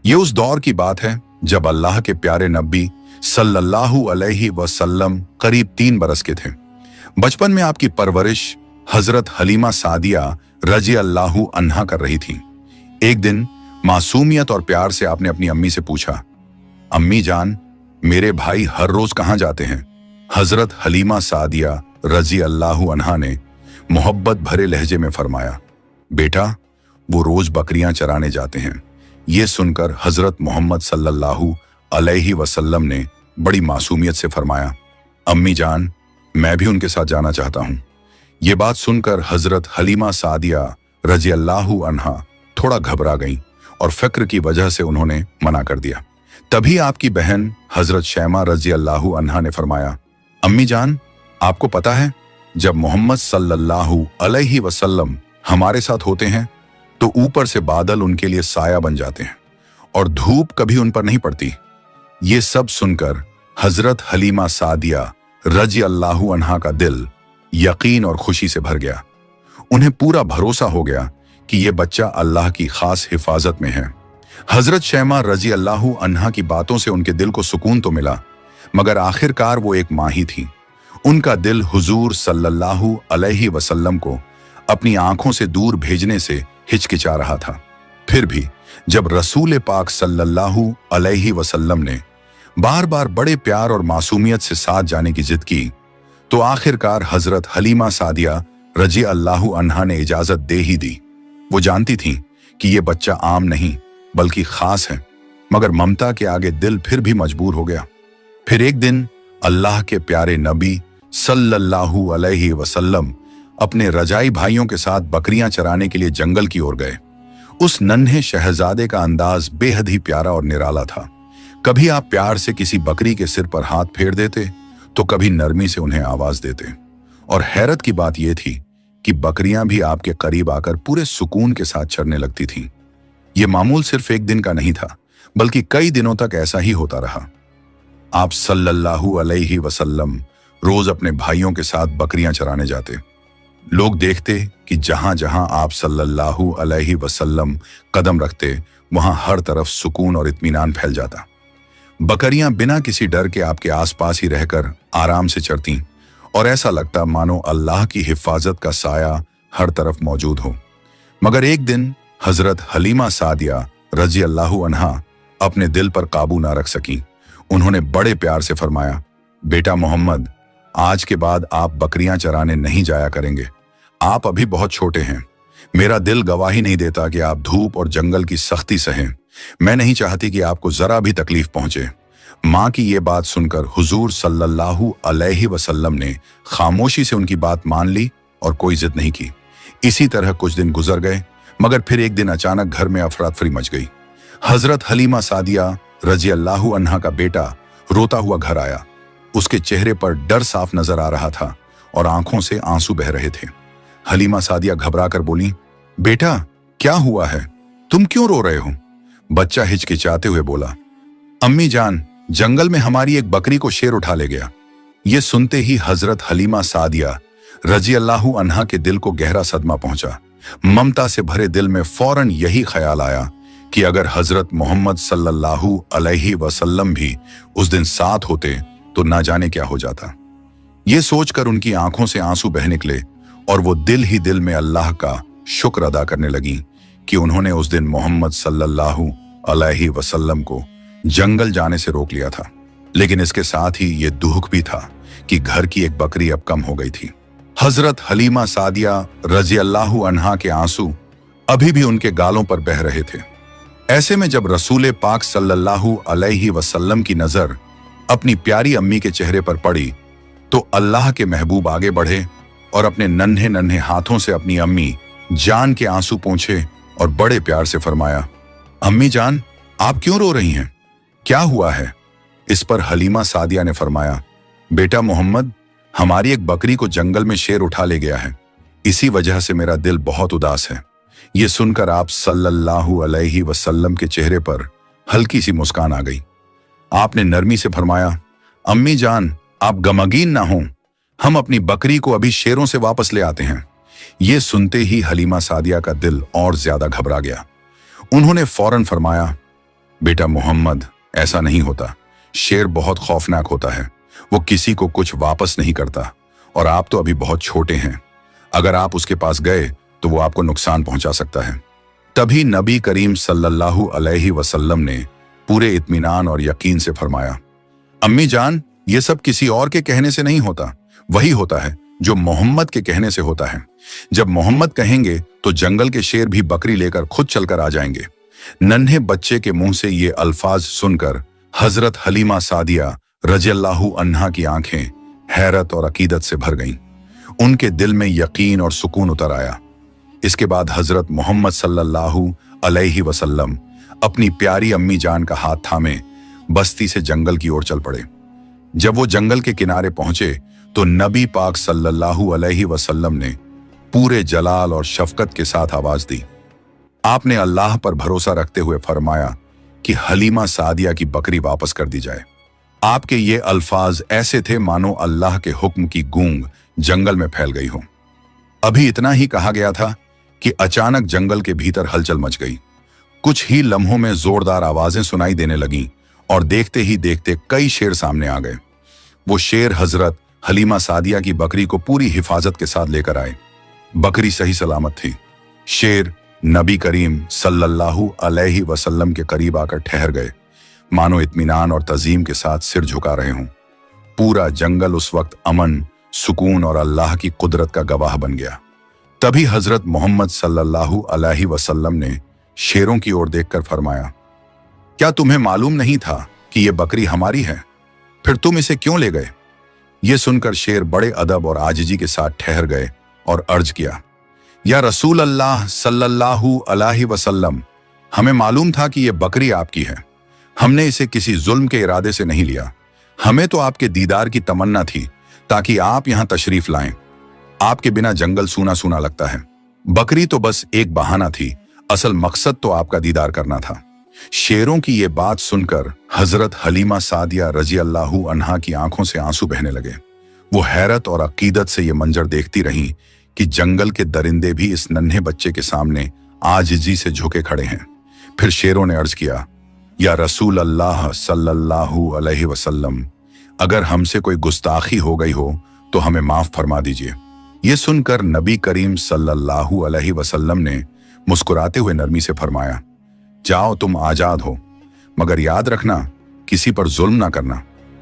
ये उस दौर की बात है जब अल्लाह के प्यारे नबी सल्लल्लाहु अलैहि वसल्लम करीब 3 बरस के थे। बचपन में आपकी परवरिश हजरत हलीमा सादिया रजी अल्लाहु अन्हा कर रही थी। एक दिन मासूमियत और प्यार से आपने अपनी अम्मी से पूछा, अम्मी जान, मेरे भाई हर रोज कहाँ जाते हैं? हजरत हलीमा सादिया रजी अल्लाहु अन्हा ने मोहब्बत भरे लहजे में फरमाया, बेटा, वो रोज बकरियां चराने जाते हैं। ये सुनकर हजरत मोहम्मद सल्लल्लाहु अलैहि वसल्लम ने बड़ी मासूमियत से फरमाया, अम्मी जान, मैं भी उनके साथ जाना चाहता हूं। ये बात सुनकर हजरत हलीमा सादिया रजी अल्लाहु अन्हा थोड़ा घबरा गईं और फिक्र की वजह से उन्होंने मना कर दिया। तभी आपकी बहन हजरत शैमा रजी अल्लाहु अन्हा ने फरमाया, अम्मी जान, आपको पता है, जब मोहम्मद सल्लल्लाहु अलैहि वसल्लम हमारे साथ होते हैं तो ऊपर से बादल उनके लिए साया बन जाते हैं और धूप कभी उन पर नहीं पड़ती। ये सब सुनकर हजरत हलीमा सादिया रजी अल्लाहु अन्हा का दिल यकीन और खुशी से भर गया। उन्हें पूरा भरोसा हो गया कि ये बच्चा अल्लाह की खास हिफाजत में है। हजरत शैमा रजी अल्लाहु अन्हा की बातों से उनके दिल को सुकून तो मिला, मगर आखिरकार वो एक माँ ही थी। उनका दिल हुजूर सल्लल्लाहु अलैहि वसल्लम को अपनी आंखों से दूर भेजने से हिचकिचा रहा था। फिर भी जब रसूल पाक सल्लल्लाहु अलैहि वसल्लम ने बार बार बड़े प्यार और मासूमियत से साथ जाने की जिद की, तो आखिरकार हजरत हलीमा सादिया रजी अल्लाहु अन्हा ने इजाजत दे ही दी। वो जानती थीं कि ये बच्चा आम नहीं बल्कि खास है, मगर ममता के आगे दिल फिर भी मजबूर हो गया। फिर एक दिन अल्लाह के प्यारे नबी सल्लल्लाहु अलैहि वसल्लम अपने रजाई भाइयों के साथ बकरियां चराने के लिए जंगल की ओर गए। उस नन्हे शहजादे का अंदाज बेहद ही प्यारा और निराला था। कभी आप प्यार से किसी बकरी के सिर पर हाथ फेर देते तो कभी नरमी से उन्हें आवाज देते। और हैरत की बात यह थी कि बकरियां भी आपके करीब आकर पूरे सुकून के साथ चरने लगती थीं। यह मामूल सिर्फ एक दिन का नहीं था, बल्कि कई दिनों तक ऐसा ही होता रहा। आप सल्लल्लाहु अलैहि वसल्लम रोज अपने भाइयों के साथ बकरियां चराने जाते। लोग देखते कि जहां जहां आप सल्लल्लाहु अलैहि वसल्लम कदम रखते, वहां हर तरफ सुकून और इत्मीनान फैल जाता। बकरियां बिना किसी डर के आपके आसपास ही रहकर आराम से चरती और ऐसा लगता मानो अल्लाह की हिफाजत का साया हर तरफ मौजूद हो। मगर एक दिन हजरत हलीमा सादिया रजी अल्लाहु अन्हा अपने दिल पर काबू ना रख सकी। उन्होंने बड़े प्यार से फरमाया, बेटा मोहम्मद, आज के बाद आप बकरियां चराने नहीं जाया करेंगे। आप अभी बहुत छोटे हैं। मेरा दिल गवाही नहीं देता कि आप धूप और जंगल की सख्ती सहें। मैं नहीं चाहती कि आपको जरा भी तकलीफ पहुंचे। माँ की ये बात सुनकर हुजूर सल्लल्लाहु अलैहि वसल्लम ने खामोशी से उनकी बात मान ली और कोई जिद नहीं की। इसी तरह कुछ दिन गुजर गए, मगर फिर एक दिन अचानक घर में अफरा-तफरी मच गई। हजरत हलीमा सादिया रजी अल्लाहु अन्हा का बेटा रोता हुआ घर आया। उसके चेहरे पर डर साफ नजर आ रहा था और आंखों से आंसू बह रहे थे। हलीमा सादिया घबराकर बोली, बेटा, क्या हुआ है? तुम क्यों रो रहे हो? बच्चा हिचकिचाते हुए बोला, अम्मी जान, जंगल में हमारी एक बकरी को शेर उठा ले गया। ये सुनते ही हजरत हलीमा सादिया रजी अल्लाहु अन्हा के दिल को गहरा सदमा पहुंचा। ममता से भरे दिल में फौरन यही ख्याल आया कि अगर हजरत मोहम्मद सल्लल्लाहु अलैहि वसल्लम भी उस दिन साथ होते तो ना जाने क्या हो जाता। ये सोचकर उनकी आंखों से आंसू बह निकले और वो दिल ही दिल में अल्लाह का शुक्र अदा करने लगी कि उन्होंने उस दिन मोहम्मद सल्लल्लाहु अलैहि वसल्लम को जंगल जाने से रोक लिया था। लेकिन इसके साथ ही ये दुख भी था कि घर की एक बकरी अब कम हो गई थी। हजरत हलीमा सादिया रजी अल्लाहु अन्हा के आंसू अभी भी उनके गालों पर बह रहे थे। ऐसे में जब रसूल पाक सल्लल्लाहु अलैहि वसल्लम की नजर अपनी प्यारी अम्मी के चेहरे पर पड़ी तो अल्लाह के महबूब आगे बढ़े और अपने नन्हे नन्हे हाथों से अपनी अम्मी जान के आंसू पोंछे और बड़े प्यार से फरमाया, अम्मी जान, आप क्यों रो रही हैं? क्या हुआ है? इस पर हलीमा सादिया ने फरमाया, बेटा मोहम्मद, हमारी एक बकरी को जंगल में शेर उठा ले गया है। इसी वजह से मेरा दिल बहुत उदास है। ये सुनकर आप सल्लल्लाहु अलैहि वसल्लम के चेहरे पर हल्की सी मुस्कान आ गई। आपने नरमी से फरमाया, अम्मी जान, आप गमगीन ना हों, हम अपनी बकरी को अभी शेरों से वापस ले आते हैं। ये सुनते ही हलीमा सादिया का दिल और ज्यादा घबरा गया। उन्होंने फौरन फरमाया, बेटा मोहम्मद, ऐसा नहीं होता। शेर बहुत खौफनाक होता है। वो किसी को कुछ वापस नहीं करता और आप तो अभी बहुत छोटे हैं। अगर आप उसके पास गए तो वो आपको नुकसान पहुंचा सकता है। तभी नबी करीम सल्लल्लाहु अलैहि वसल्लम ने पूरे इत्मीनान और यकीन से फरमाया, अम्मी जान, ये सब किसी और के कहने से नहीं होता, वही होता है जो मोहम्मद के कहने से होता है। जब मोहम्मद कहेंगे तो जंगल के शेर भी बकरी लेकर खुद चलकर आ जाएंगे। नन्हे बच्चे के मुंह से ये अल्फाज सुनकर हजरत हलीमा सादिया रज़ियल्लाहु अन्हा की आंखें हैरत और अकीदत से भर गईं। उनके दिल में यकीन और सुकून उतर आया। इसके बाद हजरत मोहम्मद सल्लल्लाहु अलैहि वसल्लम अपनी प्यारी अम्मी जान का हाथ थामे बस्ती से जंगल की ओर चल पड़े। जब वो जंगल के किनारे पहुंचे तो नबी पाक सल्लल्लाहु अलैहि वसल्लम ने पूरे जलाल और शफकत के साथ आवाज दी। आपने अल्लाह पर भरोसा रखते हुए फरमाया कि हलीमा सादिया की बकरी वापस कर दी जाए। आपके ये अल्फाज ऐसे थे मानो अल्लाह के हुक्म की गूंग जंगल में फैल गई हो। अभी इतना ही कहा गया था कि अचानक जंगल के भीतर हलचल मच गई। कुछ ही लम्हों में जोरदार आवाजें सुनाई देने लगीं और देखते ही देखते कई शेर सामने आ गए। वो शेर हजरत हलीमा सादिया की बकरी को पूरी हिफाजत के साथ लेकर आए। बकरी सही सलामत थी। शेर नबी करीम सल्लल्लाहु अलैहि वसल्लम के करीब आकर ठहर गए, मानो इत्मीनान और तज़ीम के साथ सिर झुका रहे हों। पूरा जंगल उस वक्त अमन, सुकून और अल्लाह की कुदरत का गवाह बन गया। तभी हजरत मोहम्मद सल्लल्लाहु अलैहि वसल्लम ने शेरों की ओर देखकर फरमाया, क्या तुम्हें मालूम नहीं था कि ये बकरी हमारी है? फिर तुम इसे क्यों ले गए? ये सुनकर शेर बड़े अदब और आजिजी के साथ ठहर गए और अर्ज किया, या रसूल अल्लाह सल्लल्लाहु अलैहि वसल्लम, हमें मालूम था कि ये बकरी आपकी है। हमने इसे किसी जुल्म के इरादे से नहीं लिया। हमें तो आपके दीदार की तमन्ना थी ताकि आप यहां तशरीफ लाएं। आपके बिना जंगल सूना सूना लगता है। बकरी तो बस एक बहाना थी, असल मकसद तो आपका दीदार करना था। शेरों की ये बात सुनकर हजरत हलीमा सादिया रज़ियल्लाहु अन्हा की आंखों से आंसू बहने लगे। वो हैरत और अकीदत से ये मंजर देखती रहीं कि जंगल के दरिंदे भी इस नन्हे बच्चे के सामने आजिजी से झुके खड़े हैं। फिर शेरों ने अर्ज किया, या रसूल अल्लाह सल्लल्लाहु अलैहि वसल्लम, अगर हमसे कोई गुस्ताखी हो गई हो तो हमें माफ फरमा दीजिए। ये सुनकर नबी करीम सल्लल्लाहु अलैहि वसल्लम ने मुस्कुराते हुए नरमी से फरमाया, जाओ तुम आजाद हो, मगर याद रखना किसी पर जुल्म ना करना।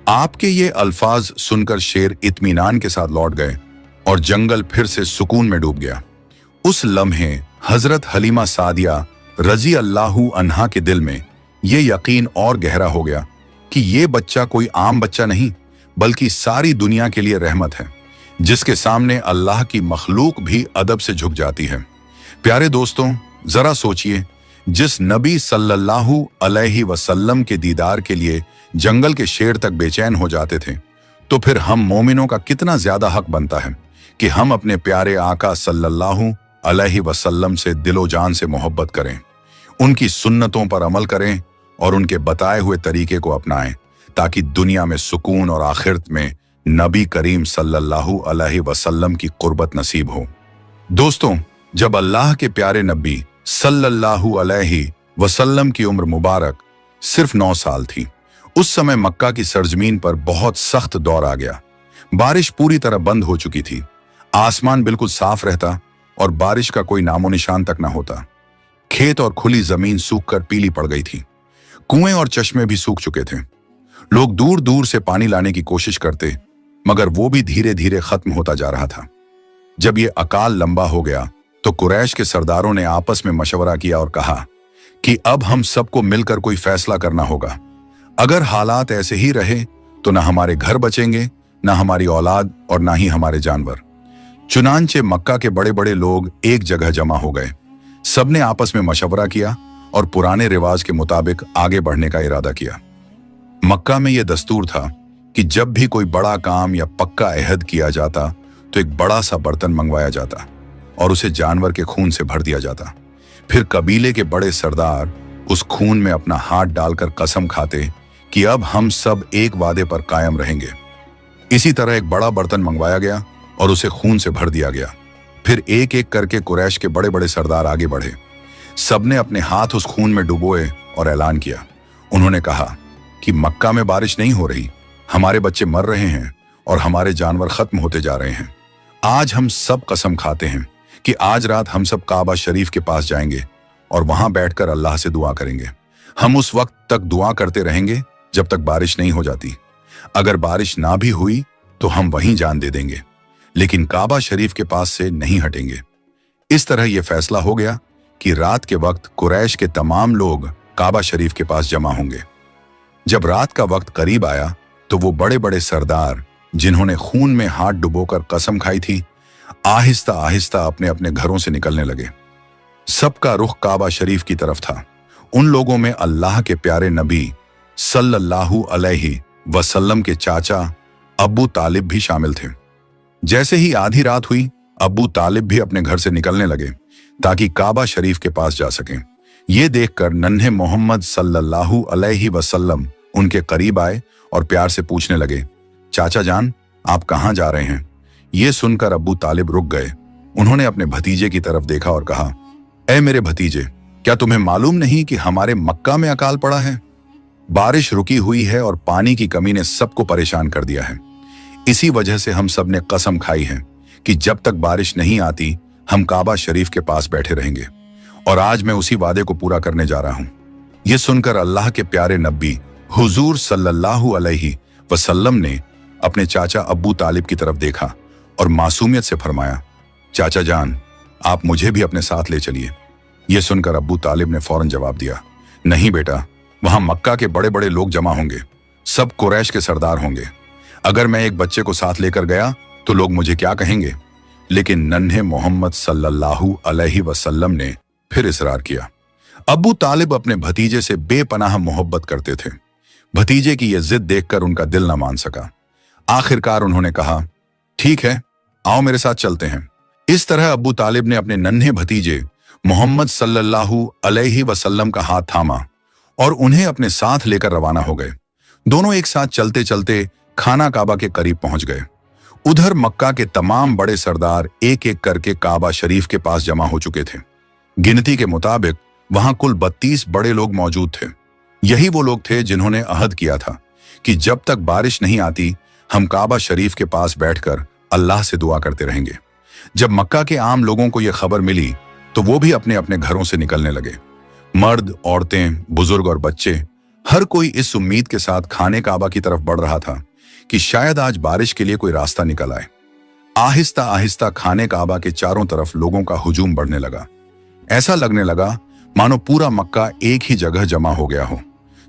आपके ये अल्फाज सुनकर शेर इत्मीनान के साथ लौट गए और जंगल फिर से सुकून में डूब गया। उस लम्हे हजरत हलीमा सादिया रज़ियल्लाहु अन्हा के दिल में ये यकीन और गहरा हो गया कि ये बच्चा कोई आम बच्चा नहीं, बल्कि सारी दुनिया के लिए रहमत है, जिसके सामने अल्लाह की मखलूक भी अदब से झुक जाती है। प्यारे दोस्तों, जरा सोचिए, जिस नबी सल्लल्लाहु अलैहि वसल्लम के दीदार के लिए जंगल के शेर तक बेचैन हो जाते थे, तो फिर हम मोमिनों का कितना ज्यादा हक बनता है कि हम अपने प्यारे आका सल्लल्लाहु अलैहि वसल्लम से दिलो जान से मोहब्बत करें, उनकी सुन्नतों पर अमल करें और उनके बताए हुए तरीके को अपनाएं, ताकि दुनिया में सुकून और आखिरत में नबी करीम सल्लल्लाहु अलैहि वसल्लम की कुर्बत नसीब हो। दोस्तों, जब अल्लाह के प्यारे नबी सल्लल्लाहु अलैहि वसल्लम की उम्र मुबारक सिर्फ 9 साल थी, उस समय मक्का की सरजमीन पर बहुत सख्त दौर आ गया। बारिश पूरी तरह बंद हो चुकी थी। आसमान बिल्कुल साफ रहता और बारिश का कोई नामो निशान तक न होता। खेत और खुली जमीन सूखकर पीली पड़ गई थी। कुएं और चश्मे भी सूख चुके थे। लोग दूर दूर से पानी लाने की कोशिश करते, मगर वो भी धीरे धीरे खत्म होता जा रहा था। जब ये अकाल लंबा हो गया तो कुरैश के सरदारों ने आपस में मशवरा किया और कहा कि अब हम सबको मिलकर कोई फैसला करना होगा। अगर हालात ऐसे ही रहे तो ना हमारे घर बचेंगे, ना हमारी औलाद और ना ही हमारे जानवर। चुनांचे मक्का के बड़े बड़े लोग एक जगह जमा हो गए। सबने आपस में मशवरा किया और पुराने रिवाज के मुताबिक आगे बढ़ने का इरादा किया। मक्का में यह दस्तूर था कि जब भी कोई बड़ा काम या पक्का अहद किया जाता तो एक बड़ा सा बर्तन मंगवाया जाता और उसे जानवर के खून से भर दिया जाता। फिर कबीले के बड़े सरदार उस खून में अपना हाथ डालकर कसम खाते कि अब हम सब एक वादे पर कायम रहेंगे। इसी तरह एक बड़ा बर्तन मंगवाया गया और उसे खून से भर दिया गया। फिर एक एक करके कुरैश के बड़े बड़े सरदार आगे बढ़े। सबने अपने हाथ उस खून में डुबोए और ऐलान किया, उन्होंने कहा कि मक्का में बारिश नहीं हो रही, हमारे बच्चे मर रहे हैं और हमारे जानवर खत्म होते जा रहे हैं। आज हम सब कसम खाते हैं कि आज रात हम सब काबा शरीफ के पास जाएंगे और वहां बैठकर अल्लाह से दुआ करेंगे। हम उस वक्त तक दुआ करते रहेंगे जब तक बारिश नहीं हो जाती। अगर बारिश ना भी हुई तो हम वहीं जान दे देंगे, लेकिन काबा शरीफ के पास से नहीं हटेंगे। इस तरह यह फैसला हो गया कि रात के वक्त कुरैश के तमाम लोग काबा शरीफ के पास जमा होंगे। जब रात का वक्त करीब आया तो वो बड़े बड़े सरदार, जिन्होंने खून में हाथ डुबोकर कसम खाई थी, आहिस्ता आहिस्ता अपने अपने घरों से निकलने लगे। सबका रुख काबा शरीफ की तरफ था। उन लोगों में अल्लाह के प्यारे नबी सल्लल्लाहु अलैहि वसल्लम के चाचा अब्बू तालिब भी शामिल थे। जैसे ही आधी रात हुई, अब्बू तालिब भी अपने घर से निकलने लगे ताकि काबा शरीफ के पास जा सकें। ये देखकर नन्हे मोहम्मद सल्लल्लाहु अलैहि वसल्लम उनके करीब आए और प्यार से पूछने लगे, चाचा जान, आप कहाँ जा रहे हैं? ये सुनकर अब्बू तालिब रुक गए। उन्होंने अपने भतीजे की तरफ देखा और कहा, ऐ मेरे भतीजे, क्या तुम्हें मालूम नहीं कि हमारे मक्का में अकाल पड़ा है? बारिश रुकी हुई है और पानी की कमी ने सबको परेशान कर दिया है। इसी वजह से हम सब ने कसम खाई है कि जब तक बारिश नहीं आती हम काबा शरीफ के पास बैठे रहेंगे, और आज मैं उसी वादे को पूरा करने जा रहा हूं। यह सुनकर अल्लाह के प्यारे नबी हुजूर सल्लल्लाहु अलैहि वसल्लम ने अपने चाचा अब्बू तालिब की तरफ देखा और मासूमियत से फरमाया, चाचा जान, आप मुझे भी अपने साथ ले चलिए। यह सुनकर अब्बू तालिब ने फौरन जवाब दिया, नहीं बेटा, वहां मक्का के बड़े बड़े लोग जमा होंगे, सब कुरैश के सरदार होंगे। अगर मैं एक बच्चे को साथ लेकर गया तो लोग मुझे क्या कहेंगे? लेकिन नन्हे मोहम्मद सल्लल्लाहु अलैहि वसल्लम ने फिर इसरार किया। अब्बू तालिब अपने भतीजे से बेपनाह मोहब्बत करते थे। भतीजे की यह जिद देखकर उनका दिल न मान सका। आखिरकार उन्होंने कहा, ठीक है, आओ मेरे साथ चलते हैं। इस तरह अब्बू तालिब ने अपने नन्हे भतीजे मोहम्मद सल्लल्लाहु अलैहि वसल्लम का हाथ थामा और उन्हें अपने साथ लेकर रवाना हो गए। दोनों एक साथ चलते चलते खाना काबा के करीब पहुंच गए। उधर मक्का के तमाम बड़े सरदार एक एक करके काबा शरीफ के पास जमा हो चुके थे। गिनती के मुताबिक वहां कुल 32 बड़े लोग मौजूद थे। यही वो लोग थे जिन्होंने अहद किया था कि जब तक बारिश नहीं आती हम काबा शरीफ के पास बैठकर अल्लाह से दुआ करते रहेंगे। जब मक्का के आम लोगों को यह खबर मिली तो वो भी अपने अपने घरों से निकलने लगे। मर्द, औरतें, बुजुर्ग और बच्चे, हर कोई इस उम्मीद के साथ खाने काबा की तरफ बढ़ रहा था कि शायद आज बारिश के लिए कोई रास्ता निकल आए। आहिस्ता आहिस्ता खाने काबा के चारों तरफ लोगों का हुजूम बढ़ने लगा। ऐसा लगने लगा मानो पूरा मक्का एक ही जगह जमा हो गया हो।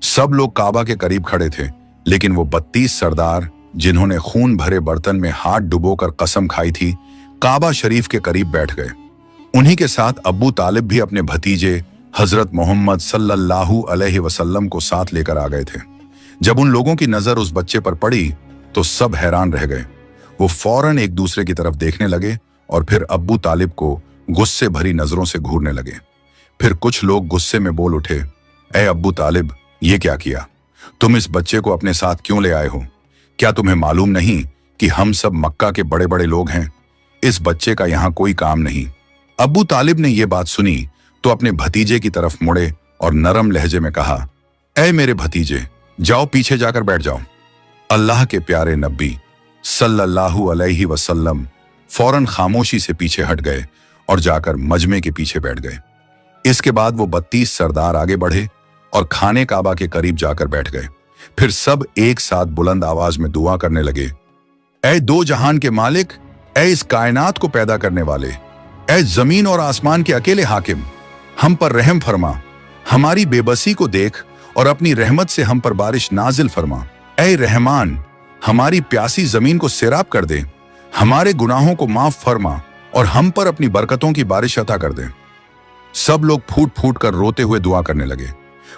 सब लोग काबा के करीब खड़े थे, लेकिन वो 32 सरदार जिन्होंने खून भरे बर्तन में हाथ डुबोकर कसम खाई थी, काबा शरीफ के करीब बैठ गए। उन्हीं के साथ अब्बू तालिब भी अपने भतीजे हजरत मोहम्मद सल्लल्लाहु अलैहि वसल्लम को साथ लेकर आ गए थे। जब उन लोगों की नजर उस बच्चे पर पड़ी तो सब हैरान रह गए। वो फौरन एक दूसरे की तरफ देखने लगे और फिर अब्बू तालिब को गुस्से भरी नजरों से घूरने लगे। फिर कुछ लोग गुस्से में बोल उठे, ए अब्बू तालिब, ये क्या किया? तुम इस बच्चे को अपने साथ क्यों ले आए हो? क्या तुम्हें मालूम नहीं कि हम सब मक्का के बड़े बड़े लोग हैं? इस बच्चे का यहाँ कोई काम नहीं। अब्बू तालिब ने यह बात सुनी तो अपने भतीजे की तरफ मुड़े और नरम लहजे में कहा, ऐ मेरे भतीजे, जाओ पीछे जाकर बैठ जाओ। अल्लाह के प्यारे नबी सल्लल्लाहु अलैहि वसल्लम फौरन खामोशी से पीछे हट गए और जाकर मजमे के पीछे बैठ गए। इसके बाद वो 32 सरदार आगे बढ़े और खाने काबा के करीब जाकर बैठ गए। फिर सब एक साथ बुलंद आवाज में दुआ करने लगे, ऐ दो जहान के मालिक, ऐ इस कायनात को पैदा करने वाले, ऐ जमीन और आसमान के अकेले हाकिम, हम पर रहम फरमा, हमारी बेबसी को देख और अपनी रहमत से हम पर बारिश नाजिल फरमा। ऐ रहमान, हमारी प्यासी जमीन को सैराब कर दे, हमारे गुनाहों को माफ फरमा और हम पर अपनी बरकतों की बारिश अता कर दे। सब लोग फूट फूट कर रोते हुए दुआ करने लगे।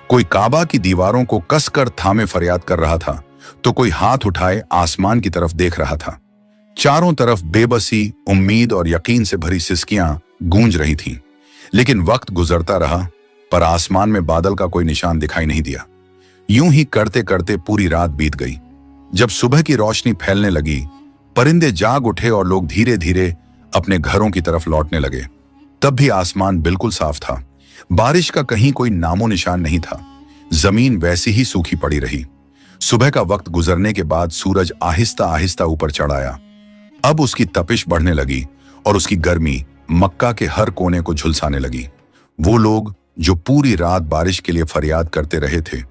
कोई काबा की दीवारों को कसकर थामे फरियाद कर रहा था तो कोई हाथ उठाए आसमान की तरफ देख रहा था। चारों तरफ बेबसी, उम्मीद और यकीन से भरी सिसकियां गूंज रही थीं। लेकिन वक्त गुजरता रहा पर आसमान में बादल का कोई निशान दिखाई नहीं दिया। यूं ही करते करते पूरी रात बीत गई। जब सुबह की रोशनी फैलने लगी, परिंदे जाग उठे और लोग धीरे धीरे अपने घरों की तरफ लौटने लगे। तब भी आसमान बिल्कुल साफ था। बारिश का कहीं कोई नामो निशान नहीं था। जमीन वैसी ही सूखी पड़ी रही। सुबह का वक्त गुजरने के बाद सूरज आहिस्ता आहिस्ता ऊपर चढ़ आया। अब उसकी तपिश बढ़ने लगी और उसकी गर्मी मक्का के हर कोने को झुलसाने लगी। वो लोग जो पूरी रात बारिश के लिए फरियाद करते रहे थे,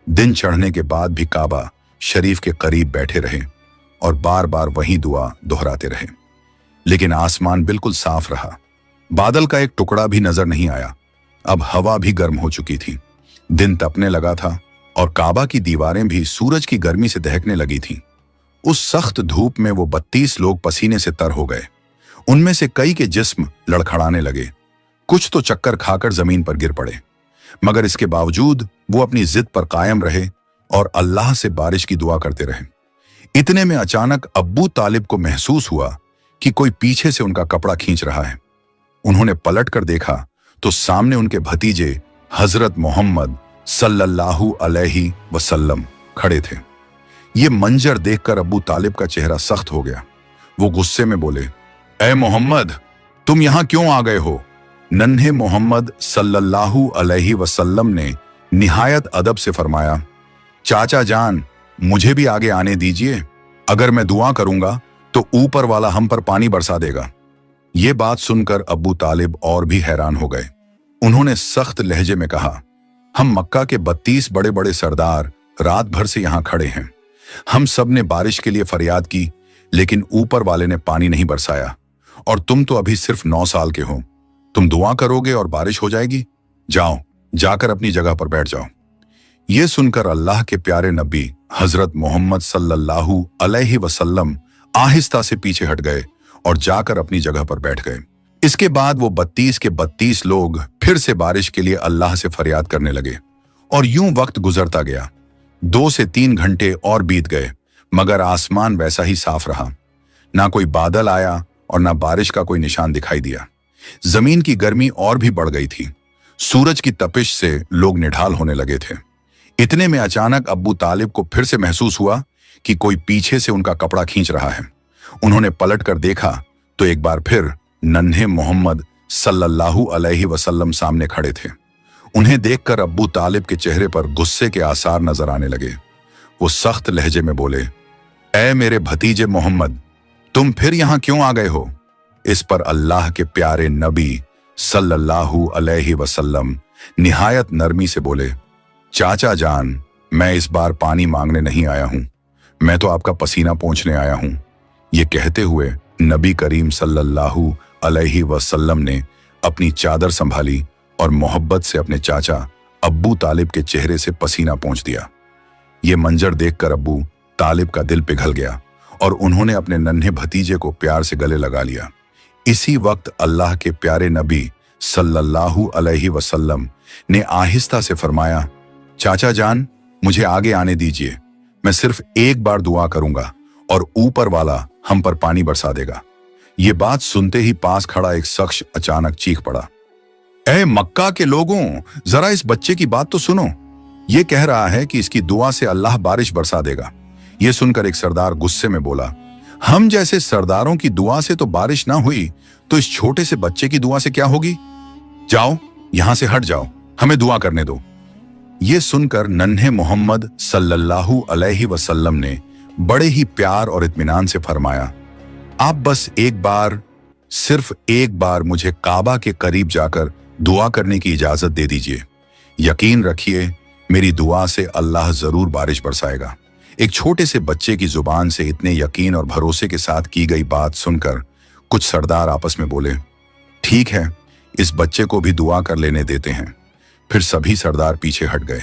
दिन चढ़ने के बाद भी काबा शरीफ के करीब बैठे रहे और बार बार वही दुआ दोहराते रहे। लेकिन आसमान बिल्कुल साफ रहा। बादल का एक टुकड़ा भी नजर नहीं आया। अब हवा भी गर्म हो चुकी थी। दिन तपने लगा था और काबा की दीवारें भी सूरज की गर्मी से दहकने लगी थीं। उस सख्त धूप में वो 32 लोग पसीने से तर हो गए। उनमें से कई के जिस्म लड़खड़ाने लगे। कुछ तो चक्कर खाकर जमीन पर गिर पड़े, मगर इसके बावजूद वो अपनी जिद पर कायम रहे और अल्लाह से बारिश की दुआ करते रहे। इतने में अचानक अब्बू तालिब को महसूस हुआ कि कोई पीछे से उनका कपड़ा खींच रहा है। उन्होंने पलट कर देखा तो सामने उनके भतीजे हजरत मोहम्मद सल्लल्लाहु अलैहि वसल्लम खड़े थे। ये मंजर देखकर अब्बू तालिब का चेहरा सख्त हो गया। वो गुस्से में बोले, ए मोहम्मद, तुम यहां क्यों आ गए हो? नन्हे मोहम्मद सल्लल्लाहु अलैहि वसल्लम ने निहायत अदब से फरमाया, चाचा जान, मुझे भी आगे आने दीजिए। अगर मैं दुआ करूंगा तो ऊपर वाला हम पर पानी बरसा देगा। ये बात सुनकर अब्बू तालिब और भी हैरान हो गए। उन्होंने सख्त लहजे में कहा, हम मक्का के 32 बड़े बड़े सरदार रात भर से यहां खड़े हैं। हम सब ने बारिश के लिए फरियाद की, लेकिन ऊपर वाले ने पानी नहीं बरसाया। और तुम तो अभी सिर्फ 9 साल के हो। तुम दुआ करोगे और बारिश हो जाएगी? जाओ, जाकर अपनी जगह पर बैठ जाओ। ये सुनकर अल्लाह के प्यारे नबी हजरत मोहम्मद सल्लल्लाहु अलैहि वसल्लम आहिस्ता से पीछे हट गए और जाकर अपनी जगह पर बैठ गए। इसके बाद वो 32 के 32 लोग फिर से बारिश के लिए अल्लाह से फरियाद करने लगे और यूं वक्त गुजरता गया। 2 से 3 घंटे और बीत गए, मगर आसमान वैसा ही साफ रहा। ना कोई बादल आया और ना बारिश का कोई निशान दिखाई दिया। जमीन की गर्मी और भी बढ़ गई थी। सूरज की तपिश से लोग निढाल होने लगे थे। इतने में अचानक अब्बू तालिब को फिर से महसूस हुआ कि कोई पीछे से उनका कपड़ा खींच रहा है। उन्होंने पलट कर देखा तो एक बार फिर नन्हे मोहम्मद सल्लल्लाहु अलैहि वसल्लम सामने खड़े थे। उन्हें देखकर अब्बू तालिब के चेहरे पर गुस्से के आसार नजर आने लगे। वो सख्त लहजे में बोले, ऐ मेरे भतीजे मोहम्मद, तुम फिर यहां क्यों आ गए हो? इस पर अल्लाह के प्यारे नबी सल्लल्लाहु अलैहि वसल्लम निहायत नरमी से बोले, चाचा जान, मैं इस बार पानी मांगने नहीं आया हूं, मैं तो आपका पसीना पोंछने आया हूं। ये कहते हुए नबी करीम सल्लल्लाहु अलैहि वसल्लम ने अपनी चादर संभाली और मोहब्बत से अपने चाचा अब्बू तालिब के चेहरे से पसीना पोंछ दिया। ये मंजर देखकर अब्बू तालिब का दिल पिघल गया और उन्होंने अपने नन्हे भतीजे को प्यार से गले लगा लिया। इसी वक्त अल्लाह के प्यारे नबी सल्लल्लाहु अलैहि वसल्लम ने आहिस्ता से फरमाया, चाचा जान, मुझे आगे आने दीजिए। मैं सिर्फ एक बार दुआ करूंगा और ऊपर वाला हम पर पानी बरसा देगा। ये बात सुनते ही पास खड़ा एक शख्स अचानक चीख पड़ा, ऐ मक्का के लोगों, जरा इस बच्चे की बात तो सुनो। ये कह रहा है कि इसकी दुआ से अल्लाह बारिश बरसा देगा। ये सुनकर एक सरदार गुस्से में बोला, हम जैसे सरदारों की दुआ से तो बारिश ना हुई, तो इस छोटे से बच्चे की दुआ से क्या होगी? जाओ, यहां से हट जाओ, हमें दुआ करने दो। ये सुनकर नन्हे मोहम्मद सल्लल्लाहु अलैहि वसल्लम ने बड़े ही प्यार और इत्मीनान से फरमाया, आप बस एक बार, सिर्फ एक बार मुझे काबा के करीब जाकर दुआ करने की इजाजत दे दीजिए। यकीन रखिए, मेरी दुआ से अल्लाह जरूर बारिश बरसाएगा। एक छोटे से बच्चे की जुबान से इतने यकीन और भरोसे के साथ की गई बात सुनकर कुछ सरदार आपस में बोले, ठीक है, इस बच्चे को भी दुआ कर लेने देते हैं। फिर सभी सरदार पीछे हट गए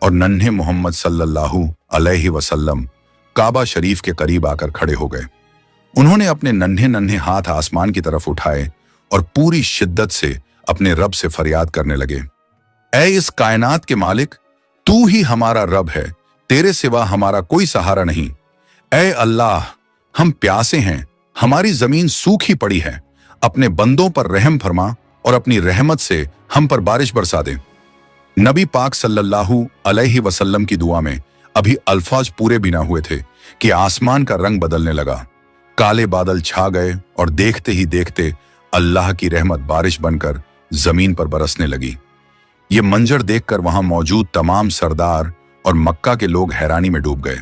और नन्हे मोहम्मद सल्लल्लाहु अलैहि वसल्लम काबा शरीफ के करीब आकर खड़े हो गए। उन्होंने अपने नन्हे नन्हे हाथ आसमान की तरफ उठाए और पूरी शिद्दत से अपने रब से फरियाद करने लगे, ऐ इस कायनात के मालिक, तू ही हमारा रब है, तेरे सिवा हमारा कोई सहारा नहीं। ऐ अल्लाह, हम प्यासे हैं, हमारी जमीन सूखी पड़ी है, अपने बंदों पर रहम फरमा और अपनी रहमत से हम पर बारिश बरसा दे। नबी पाक सल्लल्लाहु अलैहि वसल्लम की दुआ में अभी अल्फाज पूरे भी ना हुए थे कि आसमान का रंग बदलने लगा। काले बादल छा गए और देखते ही देखते अल्लाह की रहमत बारिश बनकर जमीन पर बरसने लगी। ये मंजर देखकर वहां मौजूद तमाम सरदार और मक्का के लोग हैरानी में डूब गए।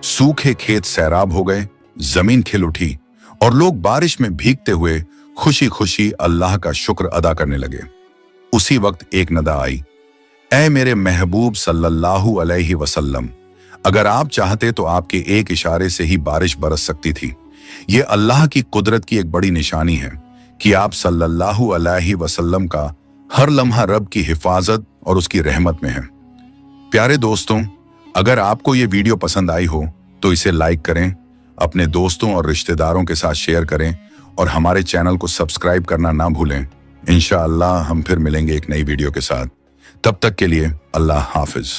सूखे खेत सैराब हो गए, जमीन खिल उठी और लोग बारिश में भीगते हुए खुशी खुशी अल्लाह का शुक्र अदा करने लगे। उसी वक्त एक नदा आई, ऐ मेरे महबूब सल्लल्लाहु अलैहि वसल्लम, अगर आप चाहते तो आपके एक इशारे से ही बारिश बरस सकती थी। ये अल्लाह की कुदरत की एक बड़ी निशानी है कि आप सल्लल्लाहु अलैहि वसल्लम का हर लम्हा रब की हिफाजत और उसकी रहमत में है। प्यारे दोस्तों, अगर आपको ये वीडियो पसंद आई हो तो इसे लाइक करें, अपने दोस्तों और रिश्तेदारों के साथ शेयर करें और हमारे चैनल को सब्सक्राइब करना ना भूलें। इंशाअल्लाह हम फिर मिलेंगे एक नई वीडियो के साथ। तब तक के लिए अल्लाह हाफिज।